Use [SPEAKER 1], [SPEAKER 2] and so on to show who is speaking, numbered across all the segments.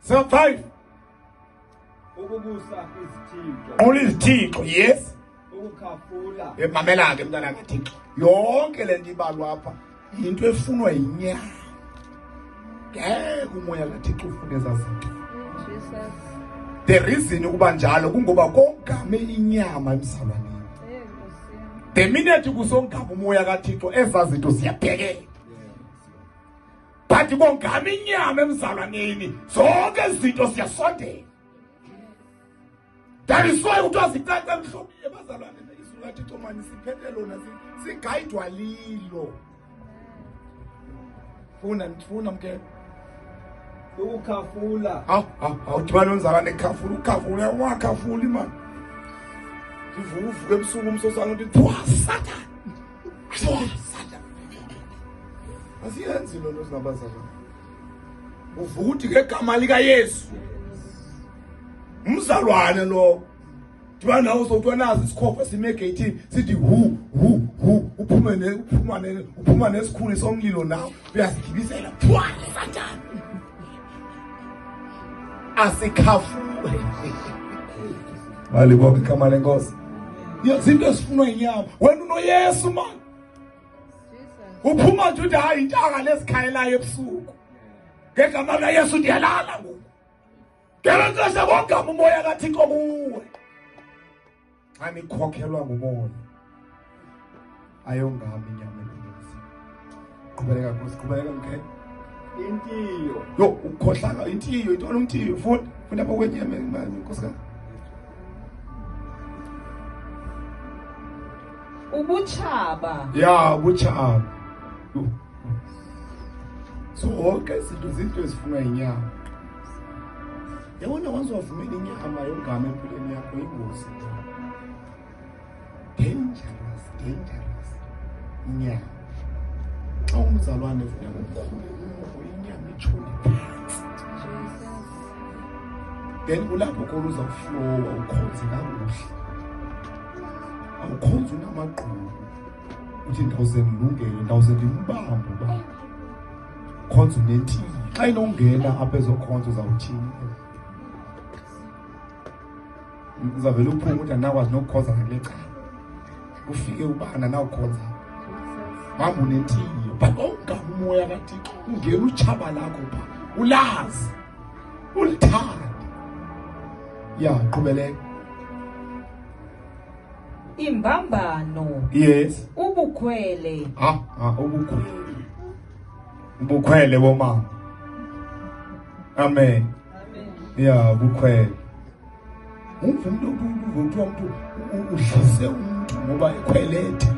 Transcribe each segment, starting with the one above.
[SPEAKER 1] So 5. Only izithixo, yes. Mamela ke mntana kaThixo. Yonke le nto ibalwa apha into efunwa yinyama. Ngeke umoya kaThixo ufune ezazinto. The reason ukuba njalo kungoba kongame inyama emsalwaneni. The minute kusongama umoya kaThixo ezazinto siyabhekela. But kongame inyama emsalwaneni zonke izinto siyasondela. That is why utwa sithatha mhlobo ebazalwane izwi kaThixo manje siphethe lona sigayidwa lilo. Funa mke ukukhafula. Awudibana nozalwane ekhafula ukhafula wakhafula imali. Sivuvuke ebusuku umsosana uthi thwa Satan. Satan. Asiyenzi lo nozabazalwane. Uvuthi ngegama lika Yesu. Umzalwane lo diba nawo sokuthiwa nazi isikhopha sime egate sithi hu uphuma nesikhuni somlilo nawo uyasigibisela thwa Satan asikhafu wali bonke igama lenkosi izinto esifunwa inyama wena unoYesu man uphuma nje uthi hayi intanga lesikhayelayo ebusuku ngegama likaYesu ndiyalala ngoku. Kela nje bonke umoya kaThixo kuwe. Anikhokhelwa ngumoya. Ayongami inyama enesi. Qhubeka Nkosi, qhubeka mkhe. Intiyo. Yo, ukhohlanga intiyo, intona umtiyo funda apha kwenyama Nkosi ka.
[SPEAKER 2] Ubuchaba.
[SPEAKER 1] Ya, ubuchaba. So okay, izinto ezifunwa inyama. Yabona once wavumela inyama yongama empilweni yakho ingozi. Dangerous. Inyama. Xa umzalwane ufuna ukukhulula inyama itshoni phansi. Then kulapho khona uzawuflowa ukhonze kakuhle. Awukhonze unamagqubu. Uthi ndawuze ndilungele, ndawuze ndimbambe uba. Khonze unentiyo. Xa inongena apha ezokhonza uzawuthini? Uzavela uphume ukuthi anakwazi nokukhoza ngale cala. Ufike ubana nawukhonza. Mama unentiyo. But ongama umoya kaThixo ungena utshaba lakho pha. Ulazi. Ulithanda. Ya, qhubeleka.
[SPEAKER 2] Imbambano.
[SPEAKER 1] Yes.
[SPEAKER 2] Ubukhwele.
[SPEAKER 1] Ubukhwele. Ubukhwele bomama. Amen. Ya, ubukhwele. Umfundo umuntu udlise umuntu ngoba ekhwelete.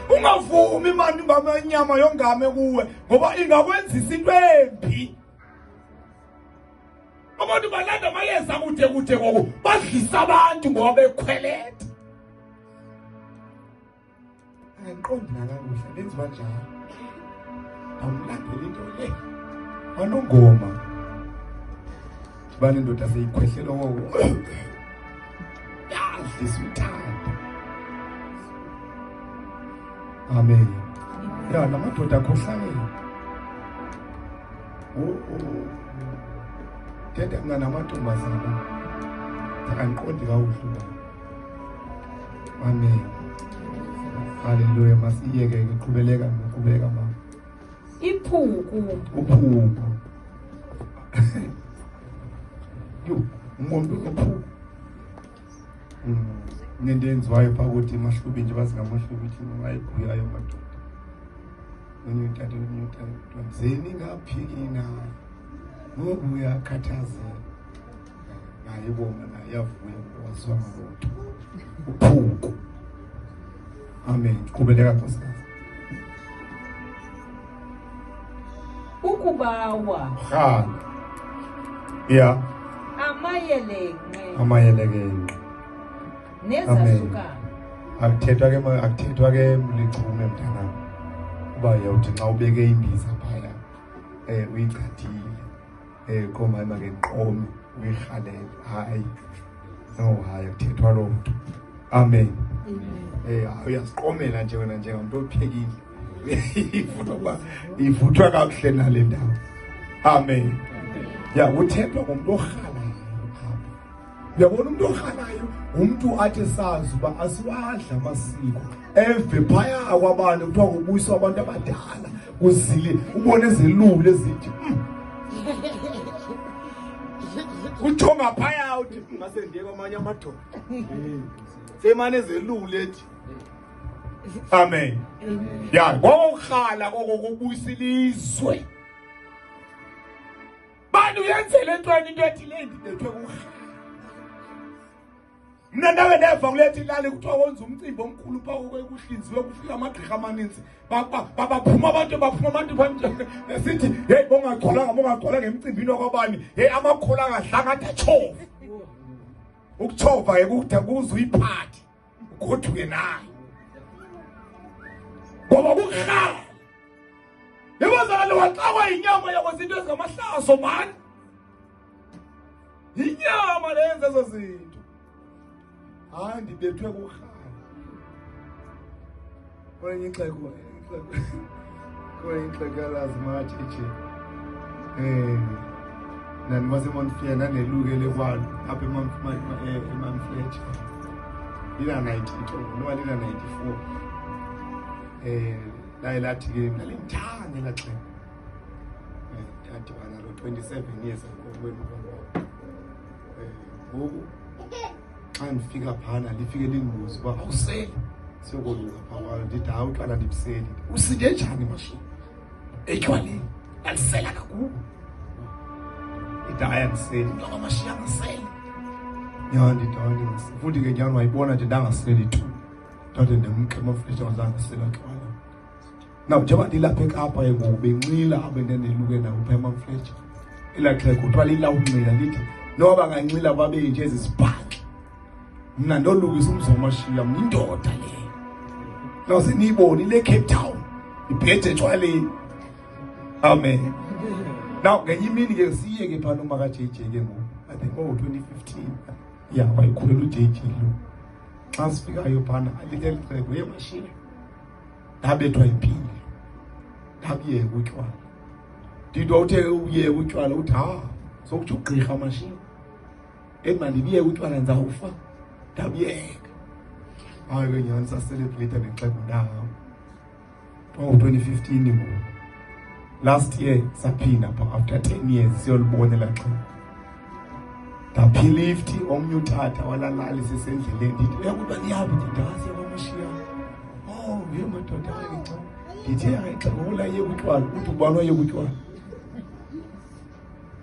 [SPEAKER 1] Ungavumi manje baba inyama yongame kuwe ngoba ingakwenzisa into embi. Abantu balanda amayeza kude ngoku badlisa abantu ngoba bekhwelete. Angiqondi nakakuhle lenziwa njalo. Awulandeli into le. Wanongoma. Bani ndoda seyikhwehlela woko. Yadlisa uthando. Amen. Ya namadoda akhohlakele. Thetha mina namantombazana. Angiqondi kakuhle. Amen. Hallelujah. Masiyeke uqhubeleka mama. Uphuku. Umuntu ophuku. Nento enziwayo phakathi emahlubi nje bazingamahlubi thina bayiguyayo madoda. Unyutata zeni ngaphiki nayo. Ngoku uyakhathazela. Naye bona naye yavuya ngokwaziwa ngabantu. Uphuku. Amen. Qhubeleka Nkosi.
[SPEAKER 2] Ukubawa.
[SPEAKER 1] Ya. Amayeleke.
[SPEAKER 2] Nezasukana.
[SPEAKER 1] Akuthethwa ke mlichume mntana. Kuba yawuthi xa ubeke imbiza phaya uyichathile. Qoma make nqome uyihalela. Hayi. No, hayi akuthethwa lo mntu. Amen. Uyasiqomela nje wena njengomuntu ophekile. ivuthwa kakuhle nale ndawo. Amen. Ya uthemba ngomuntu okhalayo apha. Uyabona umuntu okhalayo umuntu athi sazi uba asiwadla amasiko. Emve phaya kwabantu kuthiwa kubuyiswa abantu abadala kuzile ubone ezelule ezithi uthonga phaya uthi ngase ndiye kwamanye amadoda. Semane ezelule ethi amen. Ya ngokukhala kokubuyiswa bantu yenzele ntweni into ethi le ndithwe kukhala. Mina ndawe ndeva kulethi ilali kuthiwa wenza umcimbi omkhulu pha kwekuhlinziwe kufika amagqirha amaninzi baphuma abantu esithi hey bongagcolanga emcimbini wakwabani hey amakhola angadlanga athi atshova ukutshova ke kude kuze uyiphathi ugoduke nayo ngoba kukhala yebazalo waxakwa inyama yakwezinto ezingamahlazo mani inyama lenze ezo zinto. Hayi ndibethwe kukhala kwenye ixhego lazima tshetshi nani waseMonfleur nanelukele kwalo apha eMonfleur ila 90 noma ila 94 laye lathi ke mina limthanga laxhe yadibana lo 27 years ago ngoku xa ndifika phana lifike linguzi uba awuseli siyokoluka phawalo ndithi hayi utywala ndibuseli usinde njani mashini etywaleni alisela kakhulu idaya ndiseli nto kamashiya ngaseli nyani ndidawani futhi ke nyani wayibona nje ndangaseli tu ndade ndemke amafleshi angazangasela tywala naw njengoba ndilapha eKapa ngoku benxila abendendeluke nawo pha emafleshi ilaxhe kuthiwa lilawunxila lithi noba ngancila babe nje ezisibhaki mna ndolukisa umzomashiya mna indoda le nawuse niyiboni le Cape Town ibhethe etshwaleni. Amen. Now ngenye imini ke siye ke phana umaka JJ ke ngoku I think 2015 ya wayikhulela uJJ lo xa sifikayo phana alike licebo yemashiya ndabethwa impilo ndabiyeka utywala ndidwa uthe uyeke utywala uthi ha sokuthi ugqirha amashiya mandibiyeke utywala ndizawufa ndabiyeka. Hayi ke nyani saselebrate nexebo ndawo 2015 ngoku last year saphinda pha after 10 years siyolibona la xebo ndaphilift omnye uthatha walalali sisendleleni ndithi uyakuba niyaphi ndidase kwamashiya ye madoda ke xa ndithi xa ngola ye utywala uthi ubani ye utywala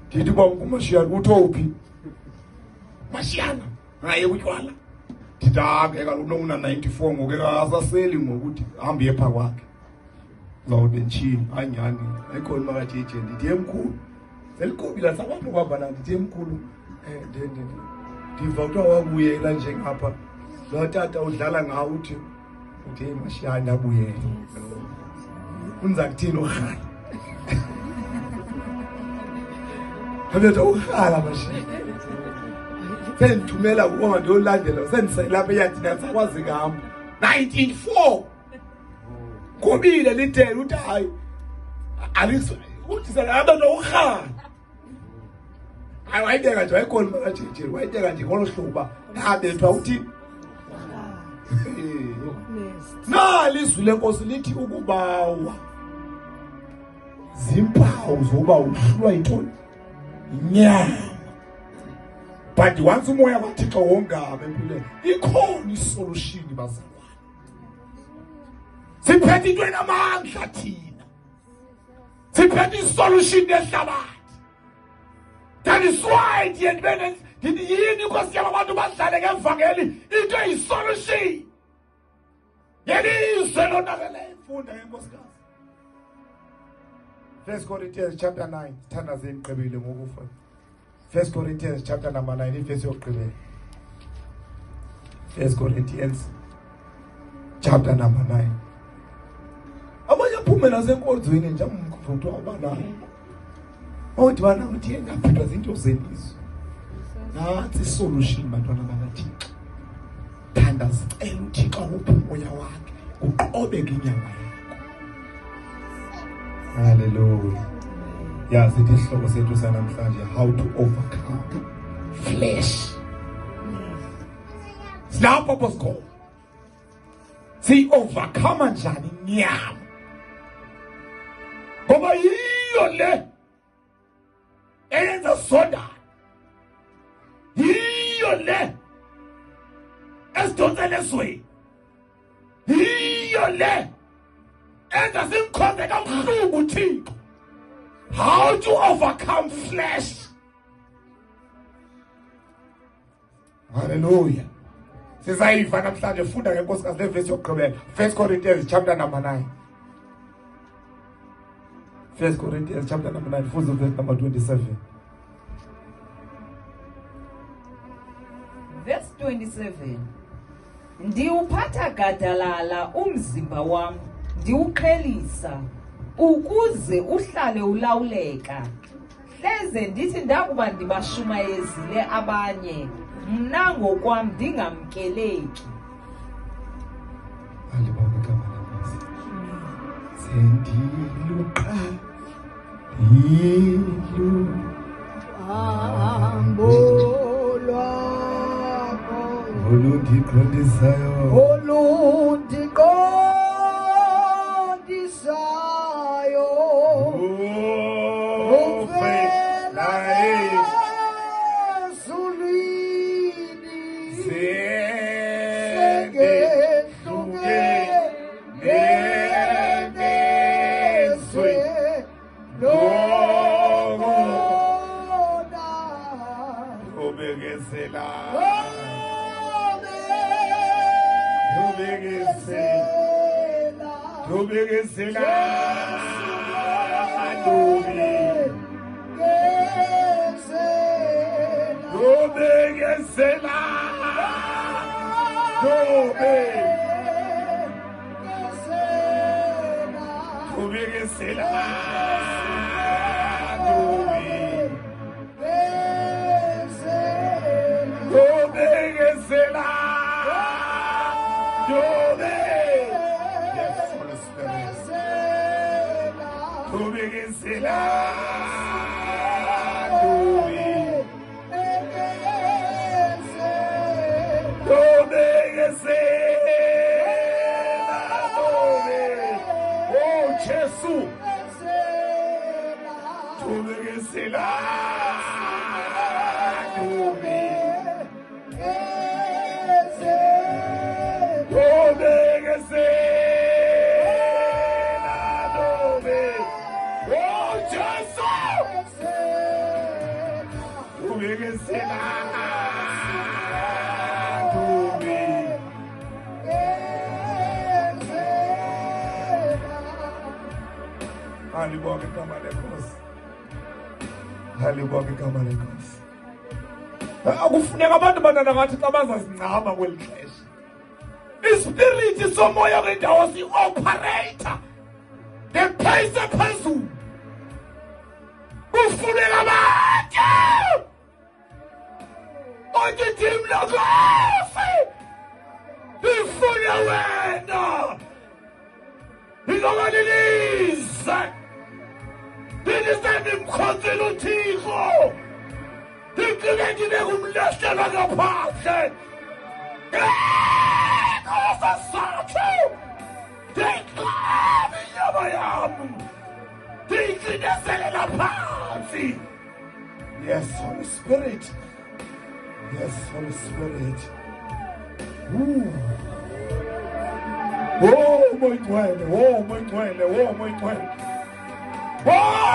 [SPEAKER 1] ndithi kwa umashiya uthi uphi mashiyana ngaye utywala ndidake kaloku nona 94 ngoku akasaseli ngokuthi hambe epha kwakhe zawube ntshini anyani ayikho imaka JJ ndithi emkhulu selikobila sabantu kwabana ndithi emkhulu ndiva kuthiwa wabuyela nje ngapha lo tata udlala ngawo uthi mashiyana abuyele unza kuthini ukhala habetha ukhala mashiyana sendithumela kuba ndiyolandela sendiselapha eyathina sakwazi ngihamba 1994 kubile litele uthi hayi uthi abantu ukhala hayi wayibeka nje wayikhona makaJJ wayibeka nje ngolo hloba nabethwa uthi nalizwi lenkosi lithi ukubawa zimpawu zoba uhlulwa yintoni inyama. But once umoya kaThixo wongaba empilweni ikhona isolution bazalwane. Siphethe into enamandla thina. Siphethe isolution yehlabathi. That is why yini inkosi yabantu badlale ngevangeli into eyisolution. Yelizwe lonakele ifunda ngenkosikazi. 1 Corinthians chapter 9 sithanda zengiqebile ngokufa. 1 Corinthians chapter number 9 ifesi yokugqibela. 1 Corinthians chapter number 9. Abanye phumela zenkonzweni nje umkhutho abanayo. Othi bana uthi engaphithwa izinto zelizwe. Nathi solution bantwana bakaThixo. Thanda sicela uThixo ngophumoya wakhe uqobeke inyama yakho. Hallelujah. Yeah, sithi isihloko sethu sanamhlanje, how to overcome flesh. Silapho bosikho. Si-overcome njani inyama? Ngoba yiyo le eyenza soda. Yiyo le esidonsela esweni. Yiyo le enza simkhonze kabuhlungu uThixo. How to overcome flesh. Hallelujah. Sizayiva namhlanje funda ngenkosikazi le verse yokugqibela. 1 Corinthians chapter number 9. 1 Corinthians chapter number 9, verse number 27.
[SPEAKER 2] Verse 27. Ndiwuphatha gadalala umzimba wam, ndiwuqhelisa ukuze uhlale ulawuleka. Hleze ndithi ndakuba ndibashumayezile abanye, mna ngokwam ndingamkeleki.
[SPEAKER 1] Alibonga igama lenkosi. Sendiluqa ilu
[SPEAKER 3] hambo lwakho
[SPEAKER 1] olundiqondisayo
[SPEAKER 3] olundiqondisayo
[SPEAKER 1] ufela
[SPEAKER 3] ezulwini
[SPEAKER 1] sengehluke nezwe
[SPEAKER 3] lokona
[SPEAKER 1] obekezela obekezela adobe obekezela dobe obekezela dobe obekezela dobe. Yes, Holy Spirit. Obekezela dobe. Obekezela dobe. Oh, Jesu. Obekezela dobe. Obekezela dobe. Oh, Jesu. Obekezela dobe. Alibonga igama lenkosi. Alibonga igama lenkosi. Akufuneka abantu bantwana ngathi xa bazazincama kweli xesha. Ispiriti somoya kwendawo si-operator ngepheyisi ephezulu. Kufuneka abantu othi thina Nkosi ndifune wena izobalilise ndilise ndimkhonzele uThixo ndicike ndibe kumlahlela ngaphandle. Nkosi sakho ndiqabe inyama yam ndiyicinezele phansi. Yes, Holy Spirit. Yes, Holy Spirit. Oh, moingcwele, oh, moingcwele, oh, moingcwele. Oh,